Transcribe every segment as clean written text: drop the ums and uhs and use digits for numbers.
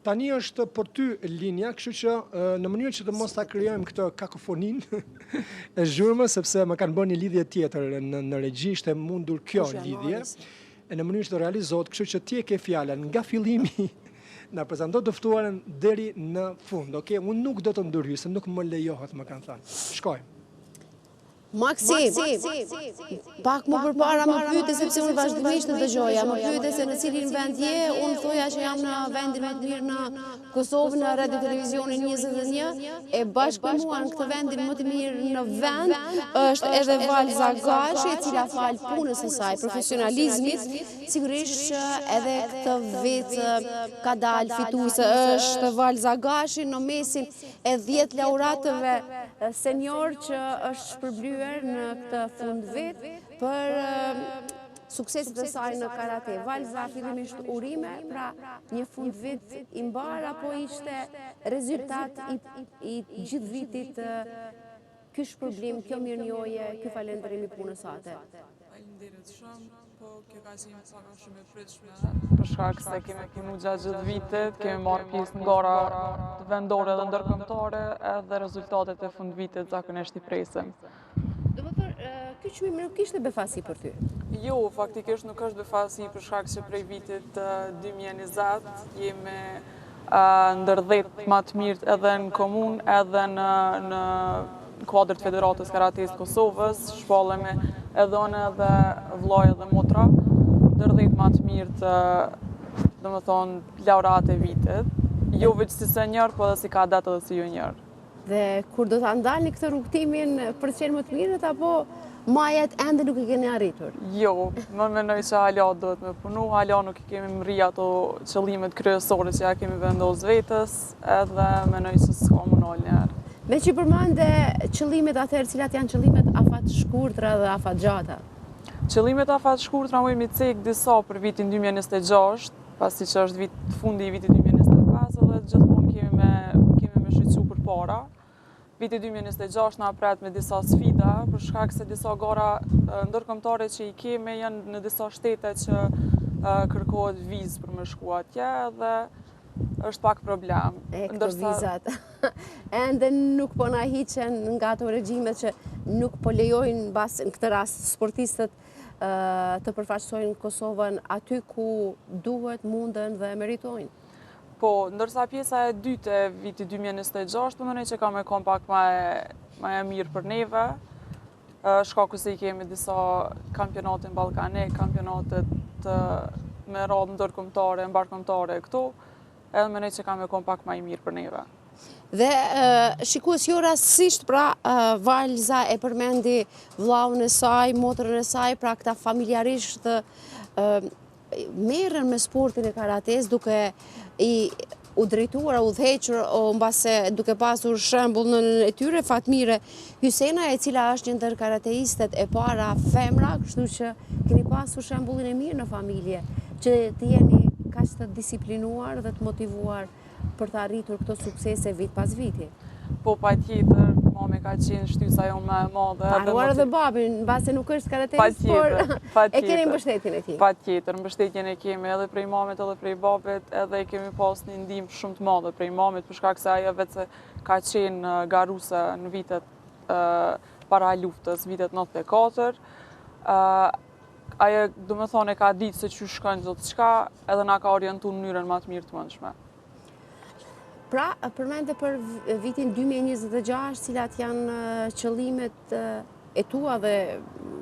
tani është për ty linja, kështu që në mënyrë që të mos ta krijojmë këtë kakofonin e zhurmës, sepse më kanë bërë një lidhje tjetër në regji, ishte mundur kjo lidhje, e në mënyrë që të realizohet, kështu që ti e ke fjalën nga fillimi na prezanto të ftuarën deri në fund, okay? Unë nuk do të ndërhyj, se nuk më lejohet, më kanë thënë. Shkojmë. Maksim, pak më përpara më pyete sepse unë vazhdimisht të dëgjoja, më pyete se në cilin vend je, unë thoja që jam në vendin më të mirë në Kosovë, në radio televizionin 21, e bashkë me mua në këtë vendin më të mirë në vend është edhe Valza Gashi, e cila fal punës së saj, profesionalizmit, sigurisht që edhe këtë vit ka dalë fituese është Valza Gashi në mesin e 10 laureatëve senior që është shpërblyer në këtë fund vit për suksesit e saj në karate. Valza, fillimisht urime, pra një fund vit i mbar, apo ishte rezultat i gjithë vitit ky shpërblim, kjo mirënjohje, ky falënderim i punës sate? Faleminderit shumë, po kjo ka qenë pak shumë e pritshme. Për shkak se kemi punu gjatë gjithë vitit, kemi marrë pjesë në gara vendore dhe ndërkombëtare, edhe rezultatet e fund vitit zakonisht i presim. Ky çmim nuk ishte befasi për ty? Jo, faktikisht nuk është befasi për shkak që prej vitit 2020 jemi ndër 10 më të mirët edhe në komunë, edhe në kuadër të Federatës Karates Kosovës, shpallemi edhe unë edhe vllai edhe motra, ndër 10 më të mirët, domethënë laureatë e vitit, jo vetëm si senior, po edhe si kadet edhe si junior. Dhe kur do ta ndalni këtë rrugtimin për të qenë më të mirët, apo majat ende nuk i keni arritur? Jo, më mendoj që hala duhet me punu, hala nuk i kemi mri ato qëllimet kryesore që ja kemi vendos vetës, edhe mendoj që s'ka më nal njerë. Me që përmande qëllimet atëherë, cilat janë qëllimet afat shkurtra dhe afat gjata? Qëllimet afat shkurtra më jemi cek disa për vitin 2026, pasi që është fundi i vitit 2025, edhe gjithmonë kemi me shqyqu për para. Viti 2026 na pret me disa sfida, për shkak se disa gara ndërkombëtare që i kemi janë në disa shtete që kërkohet vizë për me shku atje, dhe është pak problem. Këto vizat, ende nuk po na hiqen nga ato regjimet që nuk po lejojnë në këtë rast sportistët të përfaqësojnë Kosovën aty ku duhet, munden dhe meritojnë. Po, ndërsa pjesa e dytë e viti 2026, të mendoj që ka me kom pak ma e mirë për neve, shkaku se i kemi disa kampionatin ballkanik, kampionatet me radhë ndërkombëtare, mbarkombëtare këtu, edhe mendoj që ka me kom pak ma i mirë për neve. Dhe shikues jo rastësisht, pra Valza e përmendi vllaun e saj, motrën e saj, pra këta familjarisht merren me sportin e karates duke u drejtuar, u udhëhequr, mbase duke pasur shembull në e tyre Fatmire Hysena, e cila është një ndër karateistet e para femra, kështu që keni pasur shembullin e mirë në familje, që të jeni kaq të disiplinuar dhe të motivuar për të arritur këto suksese vit pas viti. Po, patjetër, mami ka qenë shtysa jonë më e madhe. Paruar edhe babin, mbase nuk është karateist, por e keni mbështetjen e tij. Patjetër, mbështetjen e kemi edhe prej mamit edhe prej babit, edhe kemi pas një ndihmë shumë të madhe prej mamit, për shkak se ajo vetë ka qenë garuse në vitet para luftës, vitet 94. Ajo, domethënë, ka ditë se çu shkon çdo çka, edhe na ka orientuar në mënyrën më të mirë të mundshme. Pra, përmende për vitin 2026, cilat janë qëllimet e tua dhe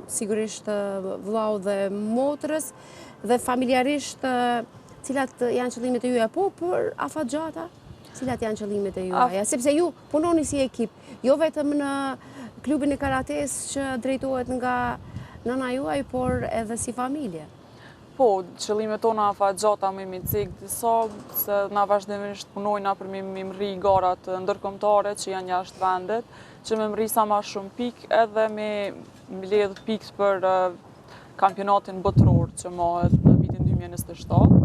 sigurisht vllau dhe motrës, dhe familjarisht cilat janë qëllimet e juaja, po për afat gjata, cilat janë qëllimet e juaja, sepse ju punoni si ekip, jo vetëm në klubin e karates që drejtohet nga nëna juaj, por edhe si familje. Po, qëllimet tona afat gjata me mi cek disa, se na vazhdimisht punojna për me mri garat ndërkombëtare që janë jashtë vendet, që me mri sa ma shumë pik, edhe me mbledh pik për kampionatin botror që mahet në vitin 2027,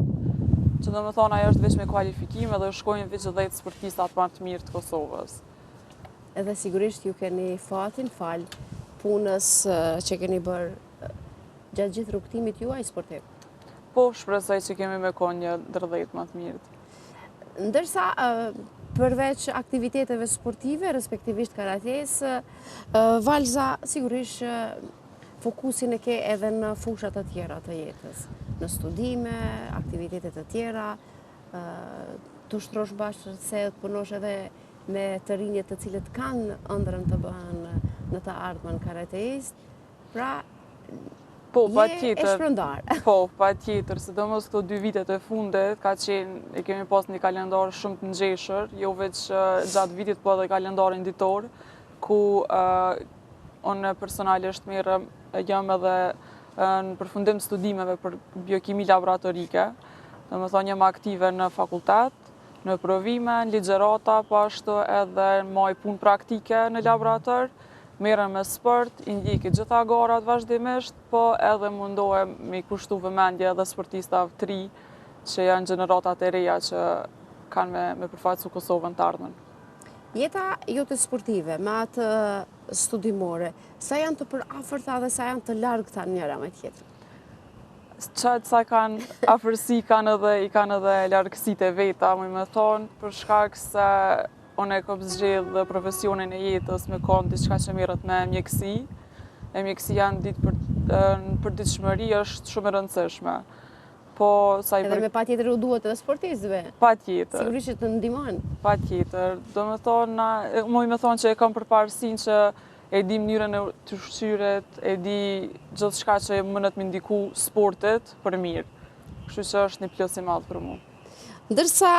që do me thona ajo është veç me kualifikime dhe shkojnë veç 10 sportistat më të mirë të Kosovës. Edhe sigurisht ju keni fatin, fal punës që keni bërë gjatë gjithë rrugtimit juaj sportiv. Po, shpresoj që kemi me konë një ndër 10 më të mirët. Ndërsa, përveç aktiviteteve sportive, respektivisht karates, valza sigurisht fokusin e ke edhe në fushat të tjera të jetës, në studime, aktivitetet të tjera, të ushtrosh bashkë se të punosh edhe me të rinjet të cilët kanë ëndrrën të bëhen në të ardhmen karateist, pra Po, je e shpërndar. Po, pa tjetër, sidomos këto 2 vitet e fundet, ka qenë, e kemi pas një kalendar shumë të ngjeshër, jo veç gjatë vitit, po edhe kalendarin ditor, ku unë personalisht jam edhe në përfundim të studimeve për biokimi laboratorike, dhe më thonë jam aktive në fakultet, në provime, në ligjerata, po ashtu edhe maj punë praktike në laborator, merrem me sport, i ndjeki gjitha garat vazhdimisht, po edhe mundohem me kushtu vëmendje edhe sportistave të ri, që janë gjeneratat e reja që kanë me përfaqësu Kosovën të ardhmen. Jeta jote sportive, me atë studimore, sa janë të përafërta dhe sa janë të largëta njëra me tjetrën? Qatë sa kanë afërsi, i kanë edhe largësit e veta, me thonë, për shkak se unë e kom zgjedhë profesionin e jetës me konë diçka që merret me mjekësi. E mjekësia në përditshmëri është shumë e rëndësishme. Edhe me pa tjetër u duhet edhe sportistëve? Pa tjetër. Sigurisht që të ndihmojnë? Pa tjetër. Do me thonë, me thonë që e kam përparësin që e di mënyrën e të ushqyret, e di gjithë shka që mënet me ndiku sportet për mirë. Kështu që është një plus i madh për mu. Ndërsa,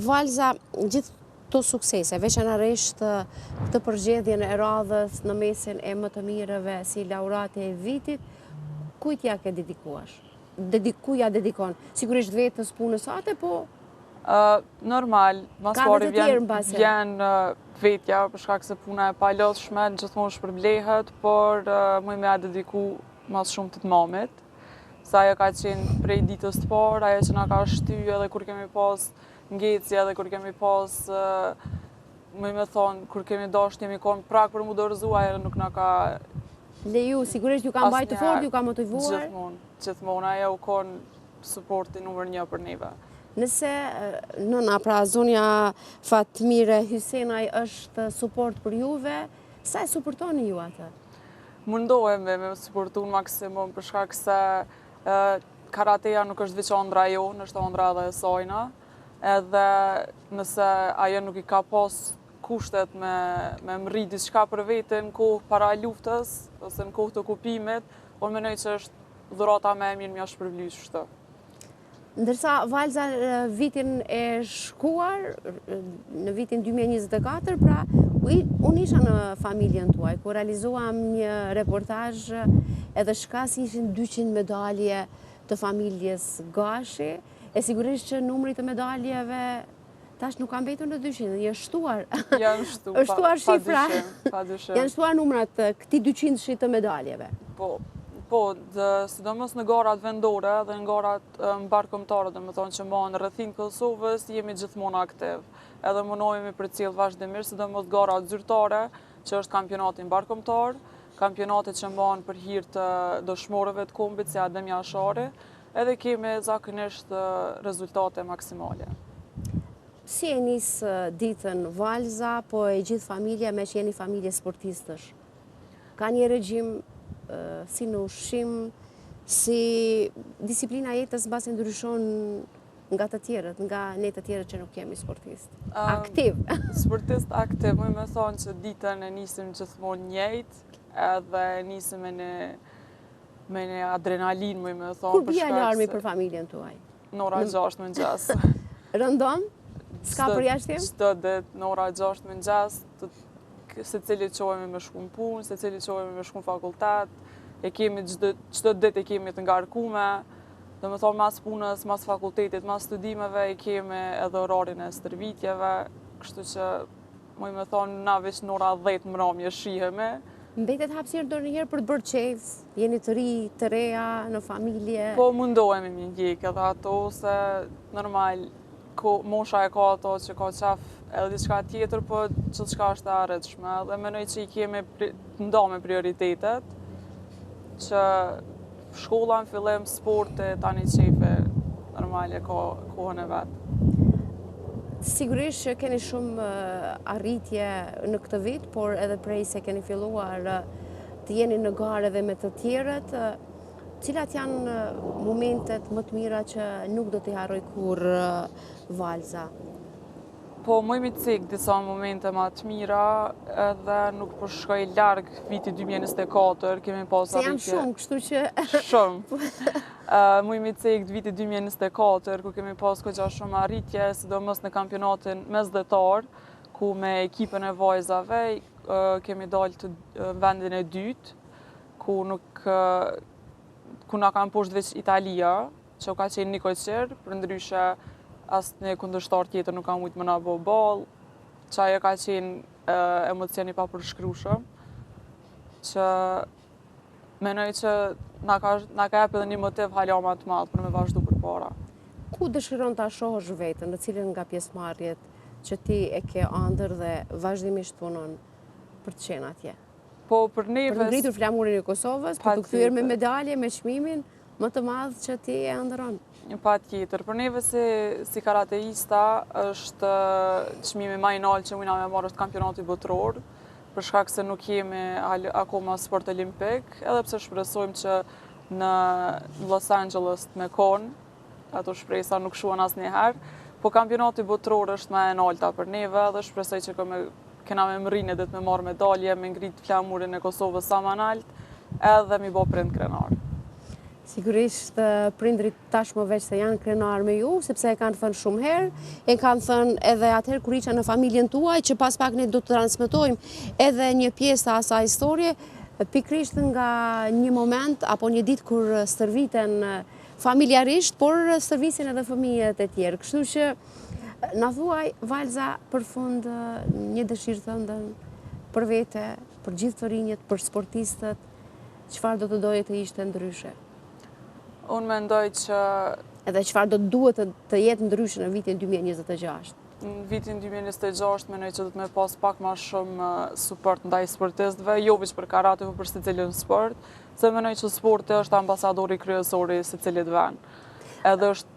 valza, gjithë të suksese, veçanërisht këtë përgjedhjen e radhës në mesin e më të mirëve si laureate e vitit, kujt ja ke dedikuash? Kuja dedikon? Sigurisht vetës punës atë, po? Normal, mas pari vjen vetja, për shkak se puna e palodhshme, gjithmonë shpërblehet, por më me a dediku mas shumë të mamit. Sa ajo ka qenë prej ditës të parë, ajo që na ka shty edhe kur kemi pas ngecja dhe kur kemi pas, me thonë, kur kemi dasht jemi konë prak për mu dorëzu, ajo nuk na ka leju, sigurisht ju ka mbajtë fort, ju ka motivuar? Gjithmonë, ajo u konë suporti numër 1 për neve. Nëse nëna, pra zonja Fatmire Hysenaj është suport për juve, sa e suportoni ju atë? Mundohemi me suportu në maksimum, për shkak se karateja nuk është veç ëndra jonë, është ëndra edhe e sajna, edhe nëse ajo nuk i ka pas kushtet me mri diçka për vetin në kohë para luftës, ose në kohë të okupimit, unë menoj që është dhurata me e mirë mja shpërblysh shtë. Ndërsa valza vitin e shkuar, në vitin 2024, pra unë isha në familjen tuaj, ku realizuam një reportazh edhe shkas ishin 200 medalje të familjes Gashi, e sigurisht që numri të medaljeve tash nuk kam mbetur në 200, janë shtuar. Janë shtuar, shtuar shifra. Pa dyshim. Janë shtuar numrat këtij 200 shit të medaljeve. Po, sidomos në garat vendore dhe në garat mbarkombëtare, dhe me thonë që ma në rrethin Kosovës, jemi gjithmonë aktiv. Edhe mundohemi për cilë vazhdimisht, sidomos garat zyrtare, që është kampionati mbarkombëtar, kampionati që ma në për hir të dëshmorëve të kombit, si Adem Jashari, edhe kemi zakonisht rezultate maksimale. Si e nisë ditën valza, po e gjithë familja me që jeni familje sportistësh? Ka një regjim si në ushqim, si disiplina jetës basi ndryshon nga të tjerët, nga ne të tjerët që nuk jemi sportist. Aktiv. Sportist aktiv, me thonë që ditën e nisim gjithmonë njëjtë, edhe nisim me një adrenalin, me thonë. Kur bia alarmi për familjen tuaj? Në ora 6 mëngjes. Rëndon? S'ka përjashtim? Çdo ditë në ora 6 mëngjes, se cili qohemi me shku në punë, se cili qohemi me shku në fakultet, e kemi çdo ditë e kemi të ngarkume, dhe me thonë mas punës, mas fakultetit, mas studimeve, e kemi edhe orarin e stërvitjeve, kështu që me thonë na veç në ora 10 mbrëmje shihemi. Mbetet hapësirë do njëherë për të bërë qejf, jeni të ri, të reja, në familje? Po mundohemi me ndjek edhe ato, se normal, mosha e ka ato që ka qef edhe diçka tjetër, po gjithçka është e arritshme. Dhe menoj që i kemi nda me prioritetet, që shkolla në fillim, sporti, tani qefi, normal e ka kohën e vetë. Sigurisht që keni shumë arritje në këtë vit, por edhe prej se keni filluar të jeni në garë edhe me të tjerët, cilat janë momentet më të mira që nuk do t'i harroj kur Valza? Po, më imi cek disa momente ma të mira edhe nuk përshkoj largë viti 2024, kemi pas Se janë shumë, kështu që... Shumë. Më imi cek viti 2024, ku kemi pas këgja shumë arritje, sidomos në kampionatin mesdhetar, ku me ekipën e vajzave kemi dalë të vendin e dytë, ku na kanë poshtë veç Italia, që ka qenë një koqër, për ndryshe asë një kundërshtar tjetër nuk ka mujtë më na bo ball, që ajo ka qenë emocioni pa përshkrushëm, që menoj që na ka jep edhe një motiv hala ma të madh për me vazhdu përpara. Ku dëshiron ta shohësh veten, në cilën nga pjesëmarrjet që ti e ke ëndër dhe vazhdimisht punon për të qenë atje? Po, për neve... Për të ngritur flamurin e Kosovës, për të kthyer me medalje, me çmimin më të madh që ti e ëndërron. Pa tjetër, për neve si karateista është çmimi më i lartë që mujna me marrë është kampionati botror, për shkak se nuk jemi akoma sport olimpik, edhe pse shpresojmë që në Los Angeles me konë, ato shpresa nuk shuan asnjëherë, po kampionati botror është më e larta për neve dhe shpresoj që kena me mrinë dhe të me marrë medalje, me ngrit flamurin e Kosovës sa më lart, edhe mi bo prind krenar. Sigurisht prindrit tashmë veç se janë krenar me ju, sepse e kanë thënë shumë herë, e kanë thënë edhe atëherë kur isha në familjen tuaj, që pas pak ne do të transmetojmë edhe një pjesë të asaj historie, pikrisht nga një moment apo një ditë kur stërviten familjarisht, por stërvisin edhe fëmijët e tjerë. Kështu që na thuaj, Valza, për fund një dëshirë të ëndën për vete, për gjithë të rinjët, për sportistët, çfarë do të doje të ishte ndryshe? Unë mendoj që... Edhe çfarë do të duhet të jetë ndryshe në vitin 2026? Në vitin 2026 mendoj që do të me pas pak ma shumë suport ndaj sportistëve, jo veç për karate, por për secilin sport, se mendoj që sporti është ambasadori kryesori i secilit vend. Edhe është...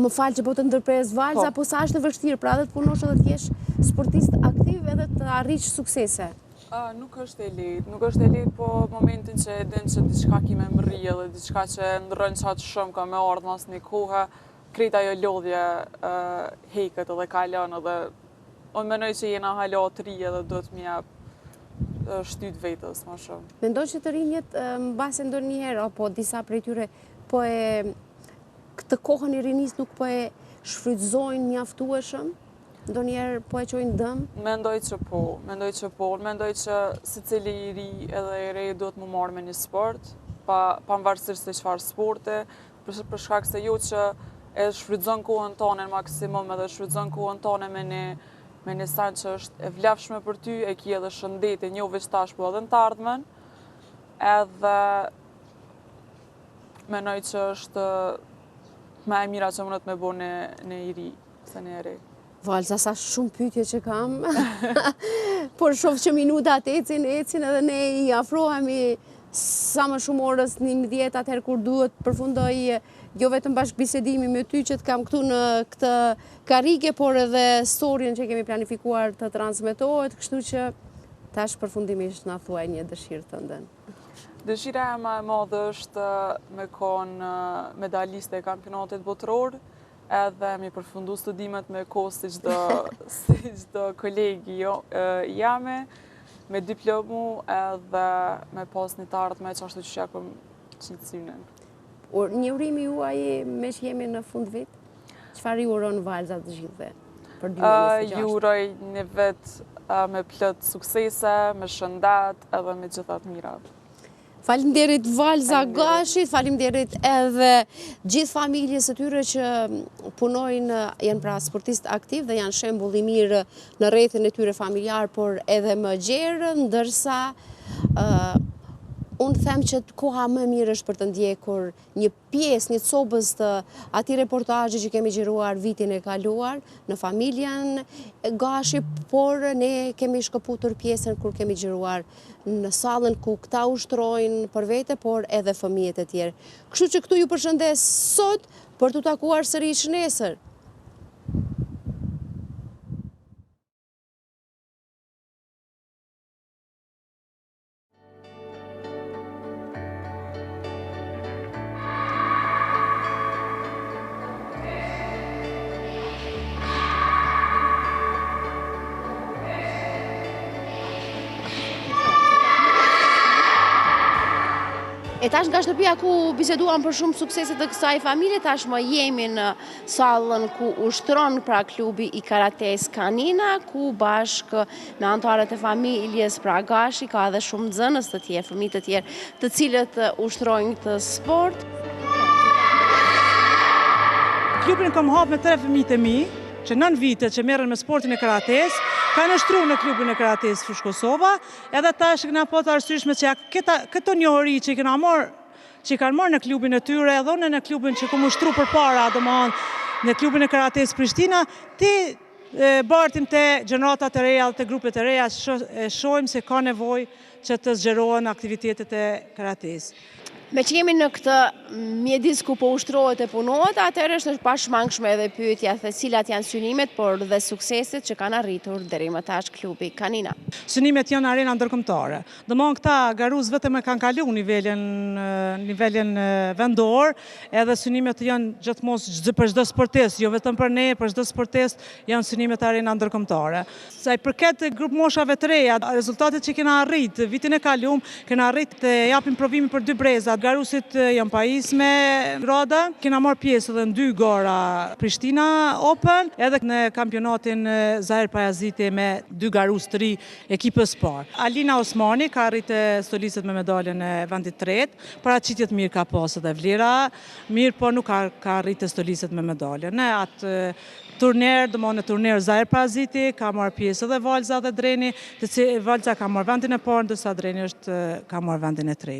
Më falë që po të ndërpres Valza, po sa është e vështirë, pra edhe të punosh edhe të jesh sportist aktiv edhe të arrish suksese? Nuk është e lehtë, po momentin që e din që diçka ki me mri edhe diçka që ndrën qatë shumë ka me ardhë mas një kohë, krejt ajo lodhje heket edhe kalon edhe unë menoj që jena hala të ri edhe do të mja shtyt vetës ma shumë. Mendoj që të rinjët mbase ndonjëherë apo disa prej tyre po e këtë kohën i rinis nuk po e shfrytëzojnë mjaftueshëm? Ndonjëherë po e qojnë dëm? Mendoj që po. Mendoj që secili i ri edhe i ri duhet më marrë me një sport, pavarësisht se çfarë sporti, për shkak se jo që e shfrytëzon kohën tonë në maksimum edhe shfrytëzon kohën tonë me një sen që është e vlefshme për ty, e ki edhe shëndetin, jo veç tash po edhe në të ardhmen, edhe mendoj që është më e mira që mundet me bo në i ri, se në e ri. Valza, sa shumë pyetje që kam, por shoh që minutat ecin edhe ne i afrohemi sa më shumë orës 11 atëherë kur duhet përfundoj jo vetëm bashkëbisedimi me ty që të kam këtu në këtë karike, por edhe storien që kemi planifikuar të transmetohet, kështu që tash përfundimisht na thuaj një dëshirë të ndën. Dëshira e më e madhe është me konë medaliste e kampionatit botror, edhe mi përfundu studimet me kohë si çdo kolegi jame, me diplomu edhe me pas një të ardhme që ashtu që shakëm qëtësynen. Një urimi juaj me që jemi në fund vit? Çfarë ju uron Valza të gjithëve për 2026? Ju uroj një vit me plot suksese, me shëndet edhe me gjithat mirat. Faleminderit Valza Gashit, faleminderit edhe gjithë familjes së tyre që punojnë, janë pra sportist aktiv dhe janë shembull i mirë në rrethin e tyre familjar, por edhe më gjerë, ndërsa unë them që koha më mirë është për të ndjekur një pjesë, një copës të atij reportazhi që kemi xhiruar vitin e kaluar në familjen Gashi, por ne kemi shkëputur pjesën kur kemi xhiruar në sallën ku këta ushtrojnë për vete, por edhe fëmijët e tjerë. Kështu që këtu ju përshëndes sot për t'u takuar sërish nesër. E tash nga shtëpia ku biseduam për shumë sukseset të kësaj familje, tashmë jemi në sallën ku ushtron pra klubi i karates Kanina, ku bashkë me anëtarët e familjes pra Gashi ka edhe shumë nxënës të tjerë, fëmijë të tjerë, të cilët ushtrojnë këtë sport. Klubin kam hapë me 3 fëmijët e mi, që 9 vite që merren me sportin e karates, kanë nështruar në klubin e karates Fushë Kosova, edhe tash kena po të arsyeshme që këto njohuri që kanë marrë në klubin e tyre, edhe unë në klubin që kam ushtruar përpara, domethënë në klubin e karates Prishtina, ti bartim të gjeneratat e reja dhe të grupet e reja, shohim se ka nevojë që të zgjerohen aktivitetet e karates. Me që jemi në këtë mjedis ku po ushtrohet e punohet, atëherë është pashmangshme edhe pyetja se cilat janë synimet, por dhe sukseset që kanë arritur deri më tash klubi Kanina. Synimet janë arena ndërkombëtare. Domthonë këta garuz vetëm e kanë kaluar nivelin vendor, edhe synimet janë gjithmonë për çdo sportist, jo vetëm për ne, për çdo sportist janë synimet arena ndërkombëtare. Sa i përket grup moshave të reja, rezultatet që kena arrit vitin e kaluar, kena arrit të japim provimin për 2 breza. Garusit janë pajis me grada, kena marrë pjesë edhe në 2 gara Prishtina Open, edhe në kampionatin Zahir Pajaziti me 2 garus të ri ekipës parë. Alina Osmani ka arritë stoliset me medaljen e vendit 3, paraqitjet mirë ka pasë dhe vlera, mirë po nuk ka arritë stoliset me medaljen. Në atë turner, në turner Zahir Pajaziti, ka marrë pjesë edhe Valza dhe Dreni, Valza ka marrë vendin e parë, ndërsa Dreni ka marrë vendin e 3.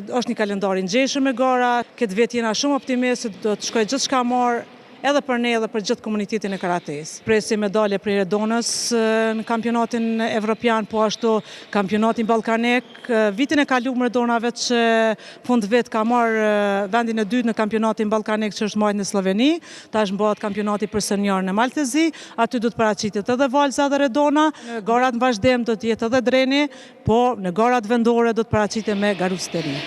Është një kalendar i ngjeshëm me gara, këtë vit jena shumë optimist, do të shkoj gjithçka marrë, edhe për ne edhe për gjithë komunitetin e karates. Presim medalje prej Redonës në kampionatin evropian, po ashtu kampionatin ballkanik. Vitin e kaluar Redona veç fund vit ka marrë vendin e 2 në kampionatin ballkanik që është marrë në Sloveni, tash mbahet kampionati për senior në Maltezi, aty do të paraqitet edhe Valza dhe Redona, në garat në vazhdim do të jetë edhe Dreni, po në garat vendore do të paraqitet me garus të ri.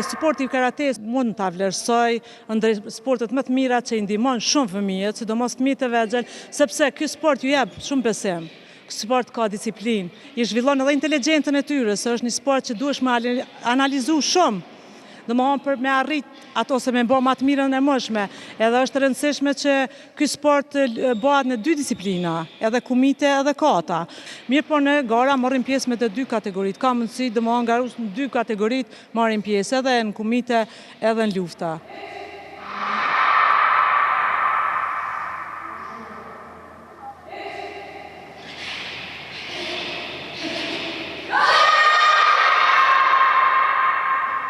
Sporti i karates mund ta vlerësoj ndër sportet më të mira që i ndihmon shumë fëmijët, sidomos fëmijët e vegjël, sepse ky sport ju jep shumë besim. Ky sport ka disiplinë, i zhvillon edhe inteligjencën e tyre, se është një sport që duhesh me analizu shumë. Domethënë për me arrit ato se me bë më të mirën e mëshme. Edhe është e rëndësishme që ky sport bëhet në 2 disiplina, edhe kumite edhe kata. Mirë po në gara marrim pjesë me të 2 kategoritë. Ka mundësi domethënë garus në 2 kategoritë marrin pjesë, edhe në kumite edhe në lufta.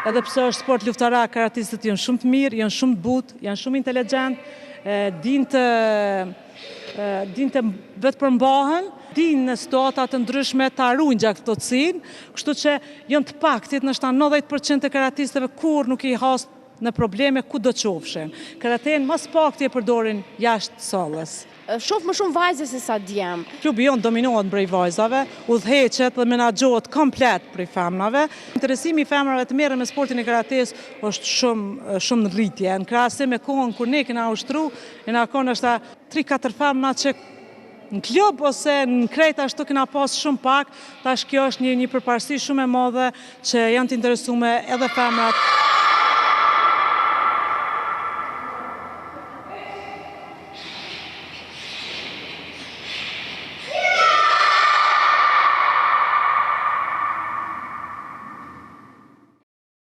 Edhe pse është sport luftarak, karatistët janë shumë të mirë, janë shumë të butë, janë shumë inteligjent, dinë të vetë përmbahen, dinë në situata të ndryshme të arrujnë gjaktësinë, kështu që janë të paktit, nështë 90% e karatistëve kur nuk i has në probleme ku do qofshin. Karaten mas pakti e përdorin jashtë sallës. Shoh më shumë vajzë se sa djem. Klubi jonë dominohet prej vajzave, udhëheqet dhe menaxhohet komplet prej femrave. Interesimi i femrave të merren me sportin e karates është shumë në rritje. Në krahasim me kohën kur ne kena ushtruar, na kanë ashta 3-4 femra që në klub ose në krejt ashtu kena pas shumë pak, tash kjo është një përparësi shumë e madhe që janë të interesuar edhe femrat